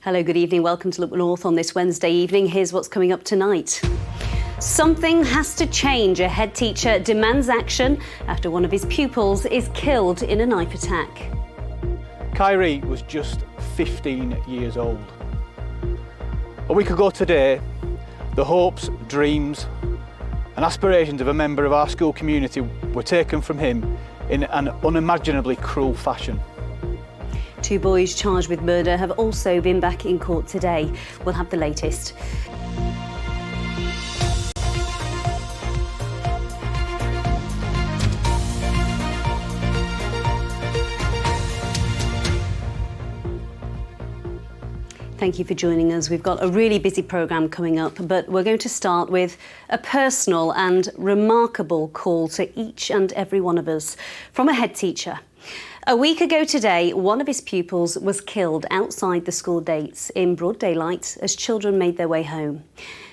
Hello, good evening. Welcome to Look North on this Wednesday evening. Here's what's coming up tonight. Something has to change. A head teacher demands action after one of his pupils is killed in a knife attack. Kyrie was just 15 years old. A week ago today, the hopes, dreams and aspirations of a member of our school community were taken from him in an unimaginably cruel fashion. 2 boys charged with murder have also been back in court today. We'll have the latest. Thank you for joining us. We've got a really busy programme coming up, but we're going to start with a personal and remarkable call to each and every one of us from a head teacher. A week ago today, one of his pupils was killed outside the school gates in broad daylight as children made their way home.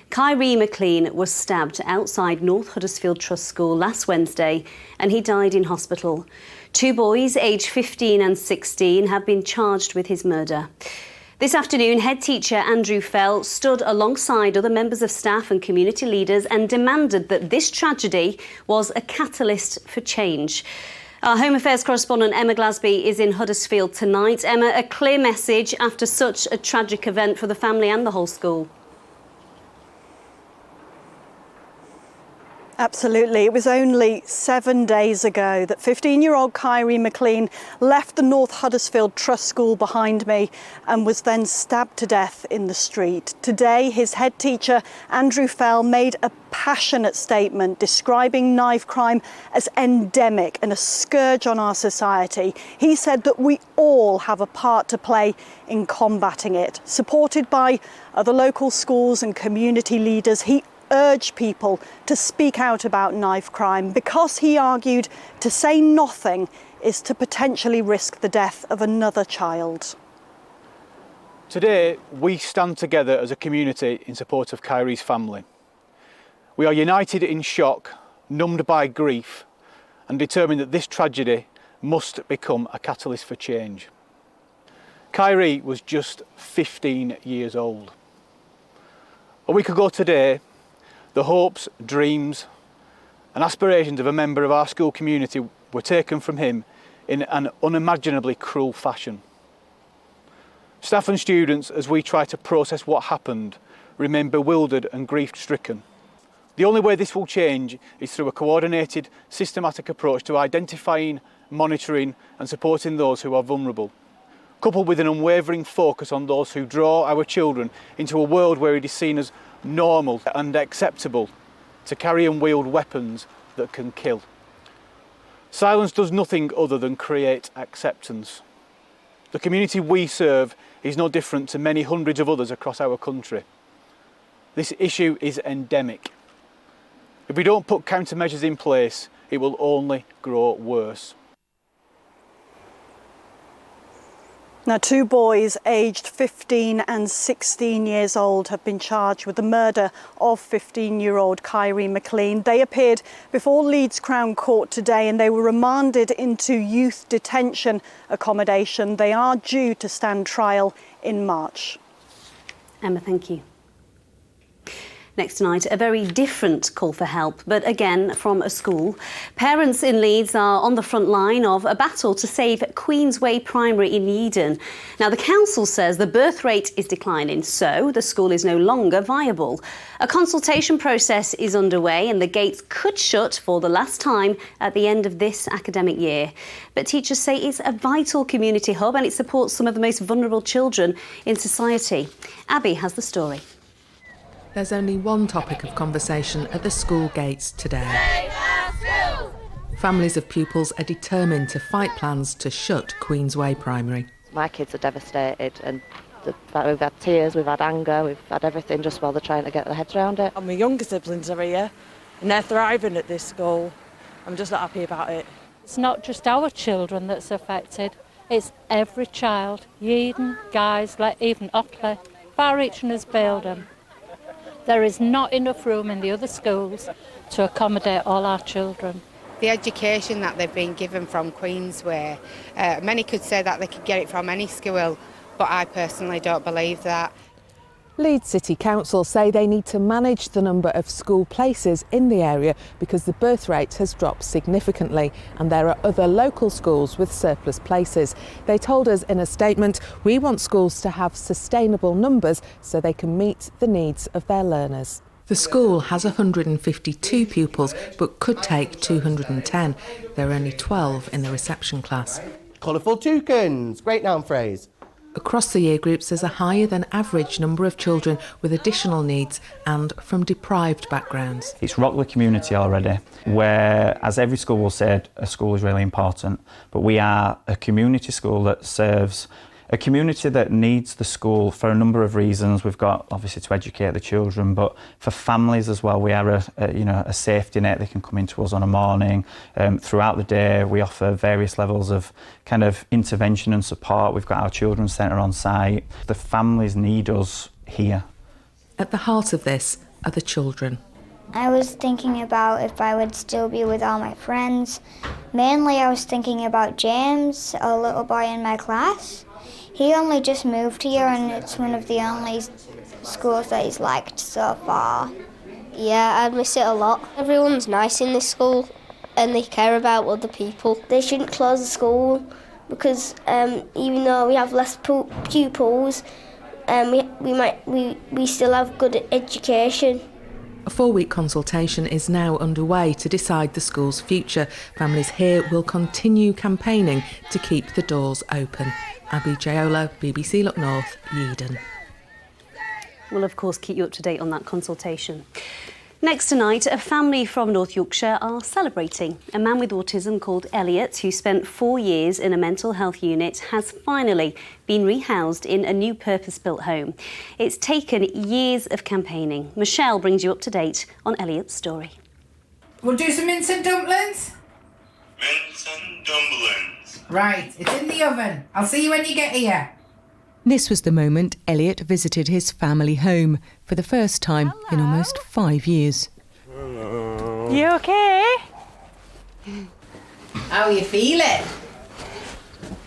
Kyrie McLean was stabbed outside North Huddersfield Trust School last Wednesday and he died in hospital. 2 boys, aged 15 and 16, have been charged with his murder. This afternoon, head teacher Andrew Fell stood alongside other members of staff and community leaders and demanded that this tragedy was a catalyst for change. Our Home Affairs correspondent Emma Glasby is in Huddersfield tonight. Emma, a clear message after such a tragic event for the family and the whole school. Absolutely. It was only 7 days ago that 15-year-old Kyrie McLean left the North Huddersfield Trust School behind me and was then stabbed to death in the street. Today, his head teacher, Andrew Fell, made a passionate statement describing knife crime as endemic and a scourge on our society. He said that we all have a part to play in combating it. Supported by other local schools and community leaders, he urged people to speak out about knife crime because he argued to say nothing is to potentially risk the death of another child. Today, we stand together as a community in support of Kyrie's family. We are united in shock, numbed by grief, and determined that this tragedy must become a catalyst for change. Kyrie was just 15 years old. A week ago today, the hopes, dreams and aspirations of a member of our school community were taken from him in an unimaginably cruel fashion. Staff and students, as we try to process what happened, remain bewildered and grief-stricken. The only way this will change is through a coordinated, systematic approach to identifying, monitoring and supporting those who are vulnerable, coupled with an unwavering focus on those who draw our children into a world where it is seen as normal and acceptable to carry and wield weapons that can kill. Silence does nothing other than create acceptance. The community we serve is no different to many hundreds of others across our country. This issue is endemic. If we don't put countermeasures in place, it will only grow worse. Now, 2 boys aged 15 and 16 years old have been charged with the murder of 15-year-old Kyrie McLean. They appeared before Leeds Crown Court today and they were remanded into youth detention accommodation. They are due to stand trial in March. Emma, thank you. Next tonight, a very different call for help, but again from a school. Parents in Leeds are on the front line of a battle to save Queensway Primary in Eden. Now, the council says the birth rate is declining, so the school is no longer viable. A consultation process is underway and the gates could shut for the last time at the end of this academic year. But teachers say it's a vital community hub and it supports some of the most vulnerable children in society. Abby has the story. There's only one topic of conversation at the school gates today. Families of pupils are determined to fight plans to shut Queensway Primary. My kids are devastated and we've had tears, we've had anger, we've had everything just while they're trying to get their heads around it. And my younger siblings are here and they're thriving at this school. I'm just not happy about it. It's not just our children that's affected, it's every child. Yeadon, Guys, even Ockley, Farreach and Hillsborough. There is not enough room in the other schools to accommodate all our children. The education that they've been given from Queensway, many could say that they could get it from any school, but I personally don't believe that. Leeds City Council say they need to manage the number of school places in the area because the birth rate has dropped significantly and there are other local schools with surplus places. They told us in a statement, we want schools to have sustainable numbers so they can meet the needs of their learners. The school has 152 pupils but could take 210. There are only 12 in the reception class. Colourful toucans, great noun phrase. Across the year groups, there's a higher than average number of children with additional needs and from deprived backgrounds. It's rocked the community already, where, as every school will say, a school is really important, but we are a community school that serves a community that needs the school for a number of reasons. We've got, obviously, to educate the children, but for families as well, we are a safety net. They can come into us on a morning. Throughout the day, we offer various levels of kind of intervention and support. We've got our children's centre on site. The families need us here. At the heart of this are the children. I was thinking about if I would still be with all my friends. Mainly I was thinking about James, a little boy in my class. He only just moved here and it's one of the only schools that he's liked so far. Yeah, I'd miss it a lot. Everyone's nice in this school and they care about other people. They shouldn't close the school because even though we have less pupils, we still have good education. A 4-week consultation is now underway to decide the school's future. Families here will continue campaigning to keep the doors open. Abby Jaola, BBC Look North, Yeadon. We'll of course keep you up to date on that consultation. Next tonight, a family from North Yorkshire are celebrating. A man with autism called Elliot, who spent 4 years in a mental health unit, has finally been rehoused in a new purpose-built home. It's taken years of campaigning. Michelle brings you up to date on Elliot's story. We'll do some mince and dumplings. Mince and dumplings. Right, it's in the oven. I'll see you when you get here. This was the moment Elliot visited his family home for the first time in almost 5 years. You okay? How are you feeling?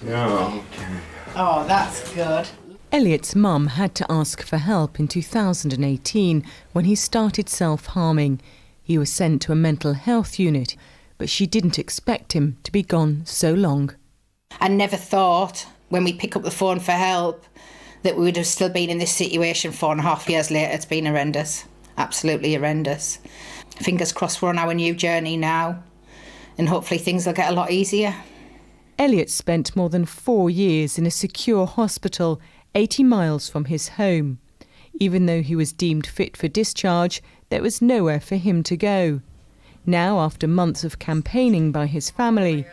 Yeah, okay. Oh, that's good. Elliot's mum had to ask for help in 2018 when he started self-harming. He was sent to a mental health unit, but she didn't expect him to be gone so long. I never thought, when we pick up the phone for help, that we would have still been in this situation 4.5 years later. It's been horrendous, absolutely horrendous. Fingers crossed we're on our new journey now, and hopefully things will get a lot easier. Elliot spent more than 4 years in a secure hospital 80 miles from his home. Even though he was deemed fit for discharge, there was nowhere for him to go. Now, after months of campaigning by his family,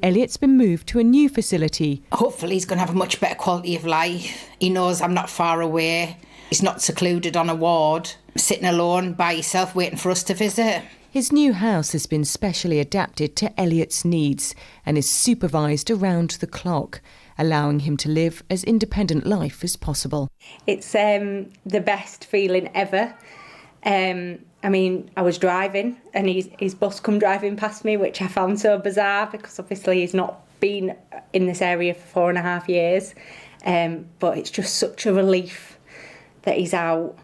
Elliot's been moved to a new facility. Hopefully he's going to have a much better quality of life. He knows I'm not far away. He's not secluded on a ward, sitting alone by himself waiting for us to visit. His new house has been specially adapted to Elliot's needs and is supervised around the clock, allowing him to live as independent life as possible. It's the best feeling ever. I mean, I was driving and his bus come driving past me, which I found so bizarre because obviously he's not been in this area for 4.5 years. But it's just such a relief that he's out.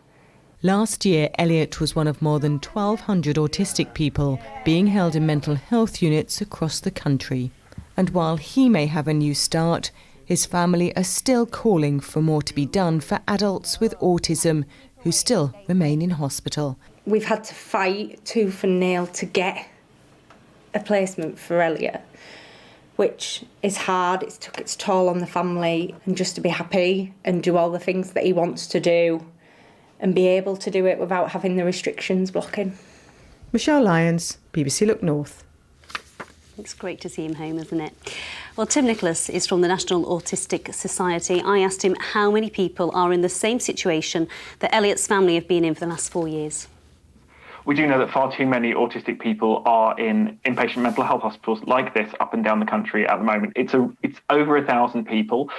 Last year, Elliot was one of more than 1,200 autistic people being held in mental health units across the country. And while he may have a new start, his family are still calling for more to be done for adults with autism who still remain in hospital. We've had to fight tooth and nail to get a placement for Elliot, which is hard. It's took its toll on the family, and just to be happy and do all the things that he wants to do and be able to do it without having the restrictions blocking. Michelle Lyons, BBC Look North. It's great to see him home, isn't it? Well, Tim Nicholas is from the National Autistic Society. I asked him how many people are in the same situation that Elliot's family have been in for the last 4 years. We do know that far too many autistic people are in inpatient mental health hospitals like this up and down the country at the moment. It's over 1,000 people.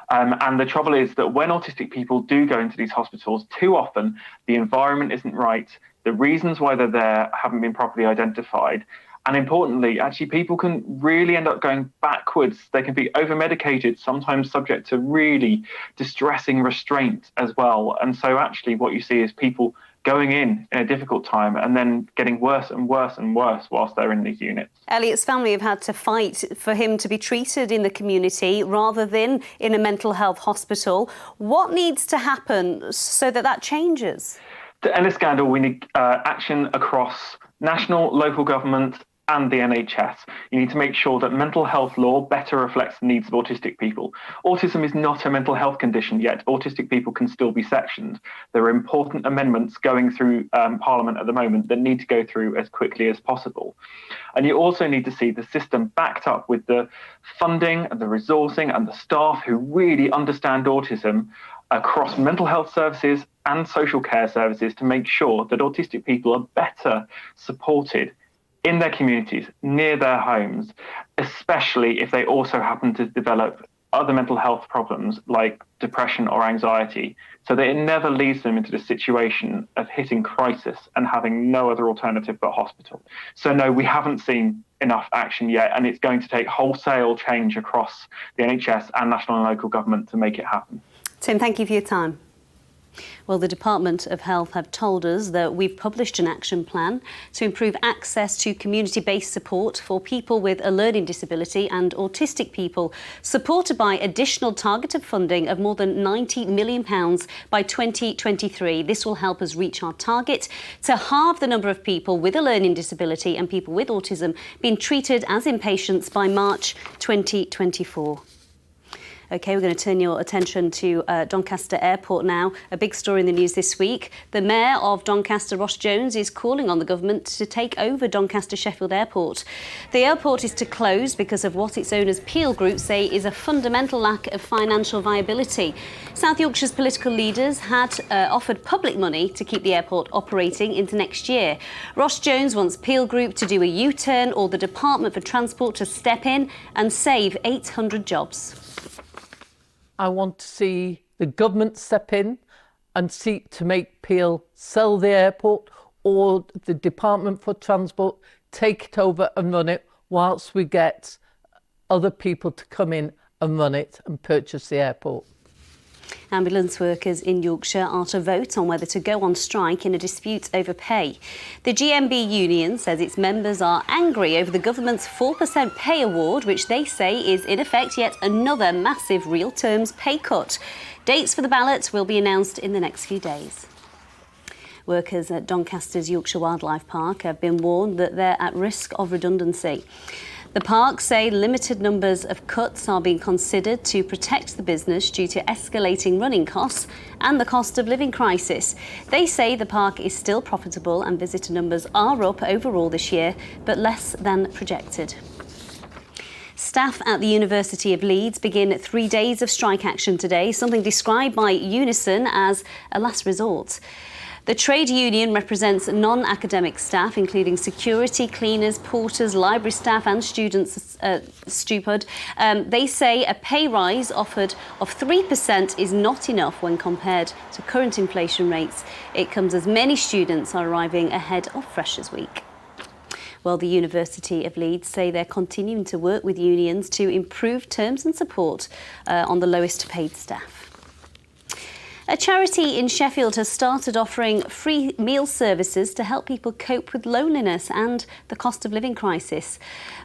And the trouble is that when autistic people do go into these hospitals, too often the environment isn't right. The reasons why they're there haven't been properly identified. And importantly, actually, people can really end up going backwards. They can be over-medicated, sometimes subject to really distressing restraint as well. And so actually what you see is people going in a difficult time and then getting worse and worse and worse whilst they're in these units. Elliot's family have had to fight for him to be treated in the community rather than in a mental health hospital. What needs to happen so that changes? To end this scandal, we need action across national, local government and the NHS. You need to make sure that mental health law better reflects the needs of autistic people. Autism is not a mental health condition, yet autistic people can still be sectioned. There are important amendments going through Parliament at the moment that need to go through as quickly as possible. And you also need to see the system backed up with the funding and the resourcing and the staff who really understand autism across mental health services and social care services to make sure that autistic people are better supported in their communities, near their homes, especially if they also happen to develop other mental health problems like depression or anxiety, so that it never leads them into the situation of hitting crisis and having no other alternative but hospital. So no, we haven't seen enough action yet, and it's going to take wholesale change across the NHS and national and local government to make it happen. Tim, thank you for your time. Well, the Department of Health have told us that we've published an action plan to improve access to community-based support for people with a learning disability and autistic people, supported by additional targeted funding of more than £90 million by 2023. This will help us reach our target to halve the number of people with a learning disability and people with autism being treated as inpatients by March 2024. OK, we're going to turn your attention to Doncaster Airport now. A big story in the news this week. The Mayor of Doncaster, Ross Jones, is calling on the government to take over Doncaster Sheffield Airport. The airport is to close because of what its owners, Peel Group, say is a fundamental lack of financial viability. South Yorkshire's political leaders had offered public money to keep the airport operating into next year. Ross Jones wants Peel Group to do a U-turn or the Department for Transport to step in and save 800 jobs. I want to see the government step in and seek to make Peel sell the airport, or the Department for Transport take it over and run it whilst we get other people to come in and run it and purchase the airport. Ambulance workers in Yorkshire are to vote on whether to go on strike in a dispute over pay. The GMB union says its members are angry over the government's 4% pay award, which they say is in effect yet another massive real terms pay cut. Dates for the ballot will be announced in the next few days. Workers at Doncaster's Yorkshire Wildlife Park have been warned that they're at risk of redundancy. The park say limited numbers of cuts are being considered to protect the business due to escalating running costs and the cost of living crisis. They say the park is still profitable and visitor numbers are up overall this year, but less than projected. Staff at the University of Leeds begin 3 days of strike action today, something described by Unison as a last resort. The trade union represents non-academic staff, including security, cleaners, porters, library staff and students, stupid. They say a pay rise offered of 3% is not enough when compared to current inflation rates. It comes as many students are arriving ahead of Freshers' Week. Well, the University of Leeds say they're continuing to work with unions to improve terms and support on the lowest paid staff. A charity in Sheffield has started offering free meal services to help people cope with loneliness and the cost of living crisis.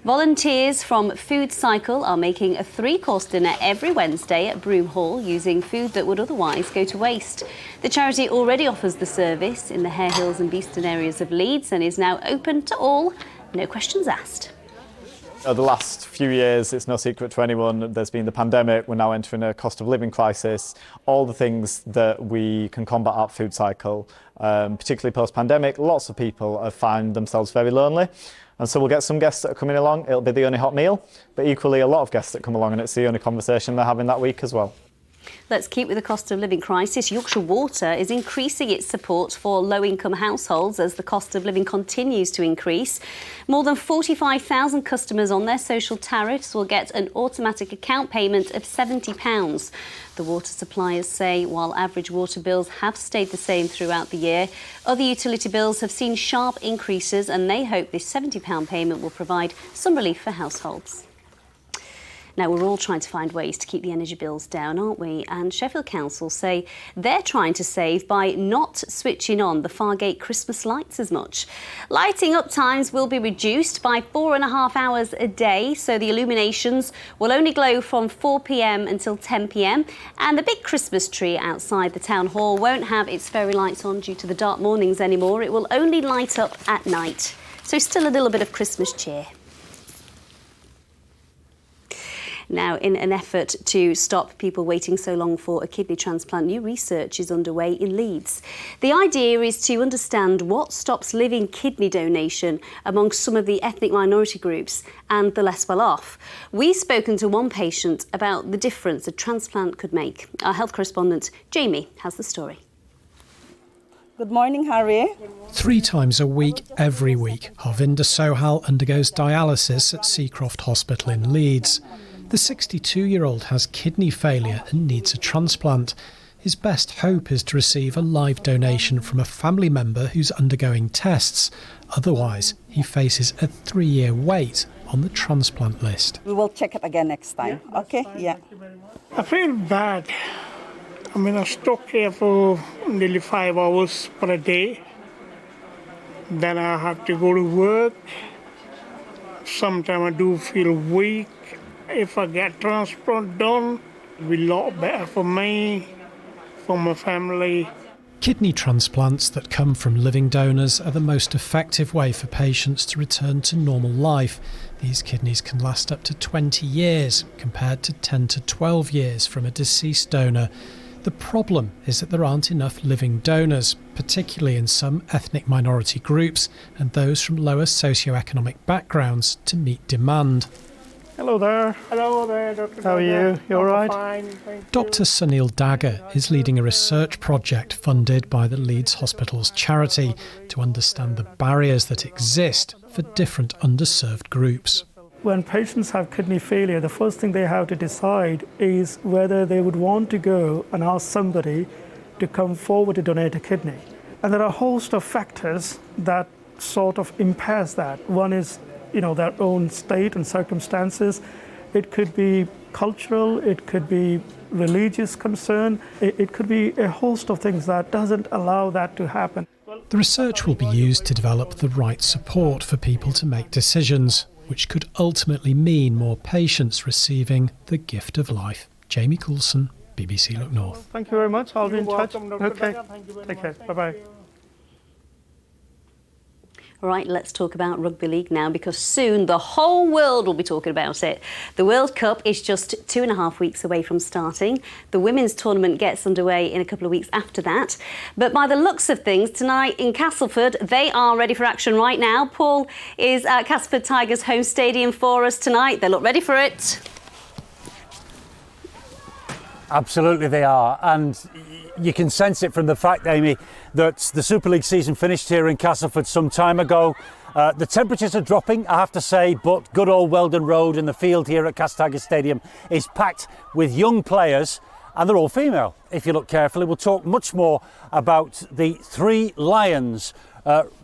Volunteers from Food Cycle are making a 3-course dinner every Wednesday at Broom Hall using food that would otherwise go to waste. The charity already offers the service in the Hare Hills and Beeston areas of Leeds and is now open to all, no questions asked. The last few years, it's no secret to anyone, there's been the pandemic, we're now entering a cost of living crisis. All the things that we can combat at Food Cycle, particularly post-pandemic, lots of people have found themselves very lonely. And so we'll get some guests that are coming along, it'll be the only hot meal, but equally a lot of guests that come along and it's the only conversation they're having that week as well. Let's keep with the cost of living crisis. Yorkshire Water is increasing its support for low-income households as the cost of living continues to increase. More than 45,000 customers on their social tariffs will get an automatic account payment of £70. The water suppliers say while average water bills have stayed the same throughout the year, other utility bills have seen sharp increases, and they hope this £70 payment will provide some relief for households. Now, we're all trying to find ways to keep the energy bills down, aren't we? And Sheffield Council say they're trying to save by not switching on the Fargate Christmas lights as much. Lighting up times will be reduced by 4.5 hours a day, so the illuminations will only glow from 4 p.m. until 10 p.m. And the big Christmas tree outside the town hall won't have its fairy lights on due to the dark mornings anymore. It will only light up at night. So still a little bit of Christmas cheer. Now, in an effort to stop people waiting so long for a kidney transplant, new research is underway in Leeds. The idea is to understand what stops living kidney donation amongst some of the ethnic minority groups and the less well off. We've spoken to one patient about the difference a transplant could make. Our health correspondent, Jamie, has the story. Good morning, Harry. 3 times a week, every week, Harvinder Sohal undergoes dialysis at Seacroft Hospital in Leeds. The 62-year-old has kidney failure and needs a transplant. His best hope is to receive a live donation from a family member who's undergoing tests. Otherwise, he faces a 3-year wait on the transplant list. We will check it again next time, okay? Yeah. I feel bad. I mean, I'm stuck here for nearly 5 hours per day. Then I have to go to work. Sometimes I do feel weak. If I get transplant done, it'll be a lot better for me, for my family. Kidney transplants that come from living donors are the most effective way for patients to return to normal life. These kidneys can last up to 20 years, compared to 10 to 12 years from a deceased donor. The problem is that there aren't enough living donors, particularly in some ethnic minority groups and those from lower socioeconomic backgrounds, to meet demand. Hello there. Hello there, Dr. How are you? You all right? Fine, thank you. Dr. Sunil Dagger is leading a research project funded by the Leeds Hospitals charity to understand the barriers that exist for different underserved groups. When patients have kidney failure, the first thing they have to decide is whether they would want to go and ask somebody to come forward to donate a kidney. And there are a host of factors that sort of impairs that. One is their own state and circumstances. It could be cultural, it could be religious concern, it could be a host of things that doesn't allow that to happen. The research will be used to develop the right support for people to make decisions, which could ultimately mean more patients receiving the gift of life. Jamie Coulson, BBC Look North. Thank you very much. I'll be in touch. Okay. Take care. Bye-bye. All right, let's talk about rugby league now, because soon the whole world will be talking about it. The World Cup is just 2.5 weeks away from starting. The women's tournament gets underway in a couple of weeks after that. But by the looks of things, tonight in Castleford, they are ready for action right now. Paul is at Castleford Tigers home stadium for us tonight. They look ready for it. Absolutely they are, and you can sense it from the fact, Amy, that the Super League season finished here in Castleford some time ago. The temperatures are dropping, I have to say, but good old Weldon Road and the field here at Castleford Tigers Stadium is packed with young players, and they're all female, if you look carefully. We'll talk much more about the Three Lions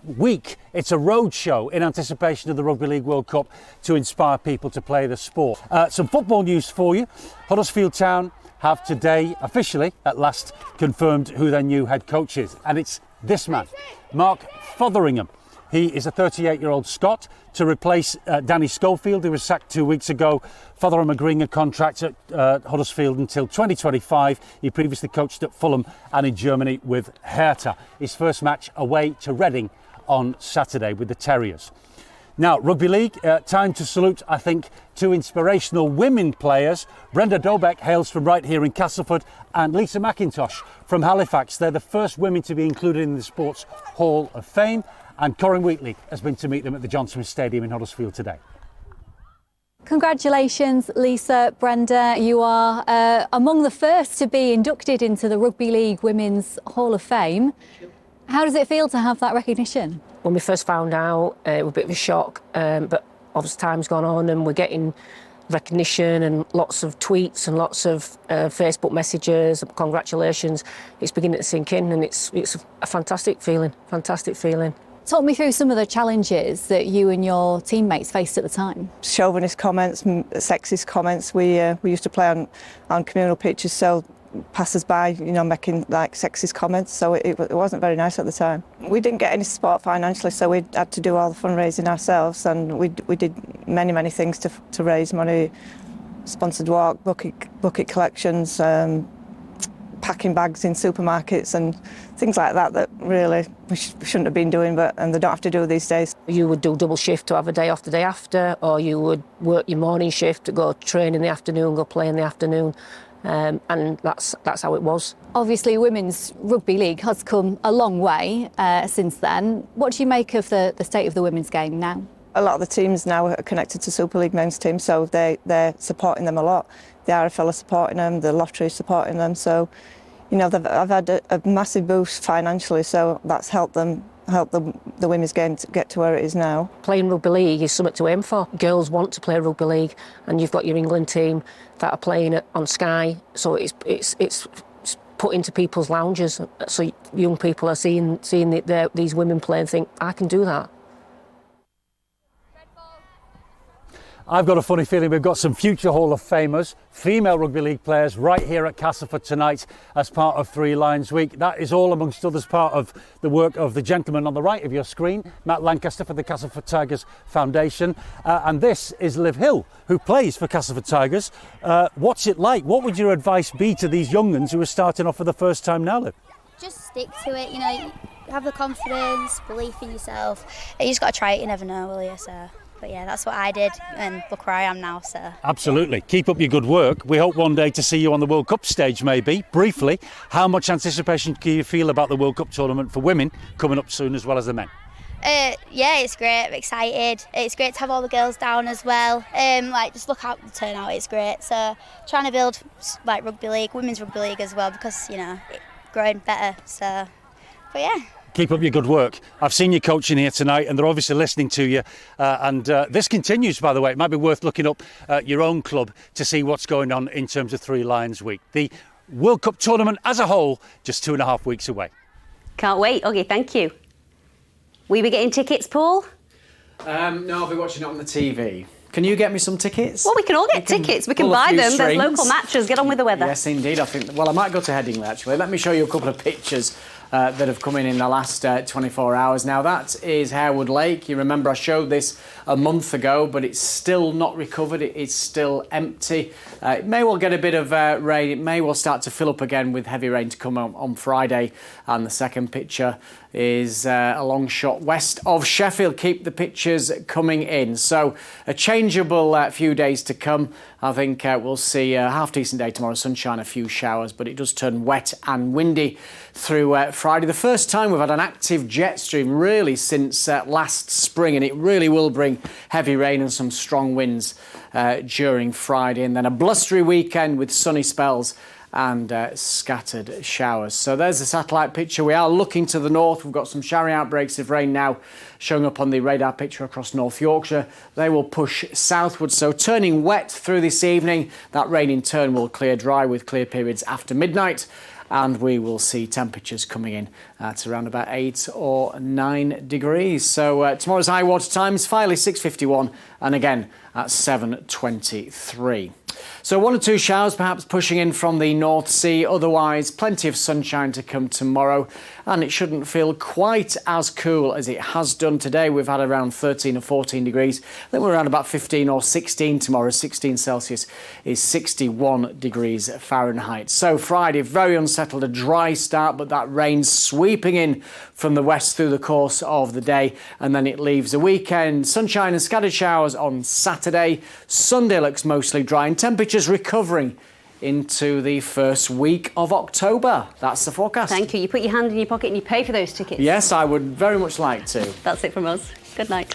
week. It's a road show in anticipation of the Rugby League World Cup to inspire people to play the sport. Some football news for you. Huddersfield Town have today officially at last confirmed who their new head coach is, and it's this man, Mark Fotheringham. He is a 38-year-old Scot to replace Danny Schofield, who was sacked 2 weeks ago. Fotheringham agreeing a contract at Huddersfield until 2025. He previously coached at Fulham and in Germany with Hertha. His first match away to Reading on Saturday with the Terriers. Now, Rugby League, time to salute, I think, 2 inspirational women players. Brenda Dobeck hails from right here in Castleford, and Lisa McIntosh from Halifax. They're the first women to be included in the Sports Hall of Fame, and Corinne Wheatley has been to meet them at the John Smith Stadium in Huddersfield today. Congratulations, Lisa, Brenda. You are among the first to be inducted into the Rugby League Women's Hall of Fame. How does it feel to have that recognition? When we first found out, it was a bit of a shock, but obviously time's gone on and we're getting recognition and lots of tweets and lots of Facebook messages, congratulations. It's beginning to sink in and it's a fantastic feeling. Talk me through some of the challenges that you and your teammates faced at the time. Chauvinist comments, sexist comments. We used to play on communal pitches, so passers-by, making like sexist comments, so it wasn't very nice at the time. We didn't get any support financially, so we had to do all the fundraising ourselves, and we did many things to raise money. Sponsored walk, bucket collections, packing bags in supermarkets and things like that really we shouldn't have been doing, and they don't have to do these days. You would do double shift to have a day off the day after, or you would work your morning shift to go train in the afternoon, go play in the afternoon. And that's how it was. Obviously, Women's Rugby League has come a long way since then. What do you make of the state of the women's game now? A lot of the teams now are connected to Super League men's teams, so they're supporting them a lot. The RFL are supporting them, the lottery is supporting them, so I've had a massive boost financially, so that's helped the women's game to get to where it is now. Playing rugby league is something to aim for. Girls want to play rugby league, and you've got your England team that are playing it on Sky, so it's put into people's lounges, so young people are seeing these women play and think, I can do that. I've got a funny feeling we've got some future Hall of Famers, female rugby league players, right here at Castleford tonight as part of Three Lions Week. That is all, amongst others, part of the work of the gentleman on the right of your screen, Matt Lancaster, for the Castleford Tigers Foundation. And this is Liv Hill, who plays for Castleford Tigers. What's it like? What would your advice be to these young uns who are starting off for the first time now, Liv? Just stick to it, have the confidence, belief in yourself. You just got to try it, you never know, will you? So. But yeah, that's what I did, and look where I am now, so. Absolutely. Keep up your good work. We hope one day to see you on the World Cup stage, maybe. Briefly, how much anticipation do you feel about the World Cup tournament for women coming up soon as well as the men? Yeah, it's great. I'm excited. It's great to have all the girls down as well. Just look out the turnout. It's great. So trying to build like rugby league, women's rugby league as well, because it's growing better. So, but yeah. Keep up your good work. I've seen you coaching here tonight and they're obviously listening to you. This continues, by the way. It might be worth looking up your own club to see what's going on in terms of Three Lions Week. The World Cup tournament as a whole, just 2.5 weeks away. Can't wait. OK, thank you. Will we be getting tickets, Paul? No, I'll be watching it on the TV. Can you get me some tickets? Well, we can all get tickets. We can buy them. There's local matches. Get on with the weather. Yes, indeed. I might go to Headingley, actually. Let me show you a couple of pictures that have come in the last 24 hours. Now, that is Harewood Lake. You remember I showed this a month ago, but it's still not recovered. It's still empty. It may well get a bit of rain. It may well start to fill up again with heavy rain to come on Friday. And the second picture is a long shot west of Sheffield. Keep the pictures coming in. So a changeable few days to come. I think we'll see a half-decent day tomorrow, sunshine, a few showers, but it does turn wet and windy through Friday. The first time we've had an active jet stream really since last spring, and it really will bring heavy rain and some strong winds during Friday, and then a blustery weekend with sunny spells and scattered showers. So there's the satellite picture. We are looking to the north. We've got some showering outbreaks of rain now showing up on the radar picture across North Yorkshire. They will push southward, so turning wet through this evening. That rain in turn will clear dry with clear periods after midnight, and we will see temperatures coming in at around about 8 or 9 degrees. So tomorrow's high water times, Filey 6:51, and again at 7:23. So 1 or 2 showers perhaps pushing in from the North Sea. Otherwise, plenty of sunshine to come tomorrow. And it shouldn't feel quite as cool as it has done today. We've had around 13 or 14 degrees. Then we're around about 15 or 16 tomorrow. 16 Celsius is 61 degrees Fahrenheit. So Friday, very unsettled, a dry start, but that rain sweeping in from the west through the course of the day. And then it leaves a weekend. Sunshine and scattered showers on Saturday. Sunday looks mostly dry and temperatures recovering into the first week of October. That's the forecast. Thank you. You put your hand in your pocket and you pay for those tickets. Yes, I would very much like to. That's it from us. Good night.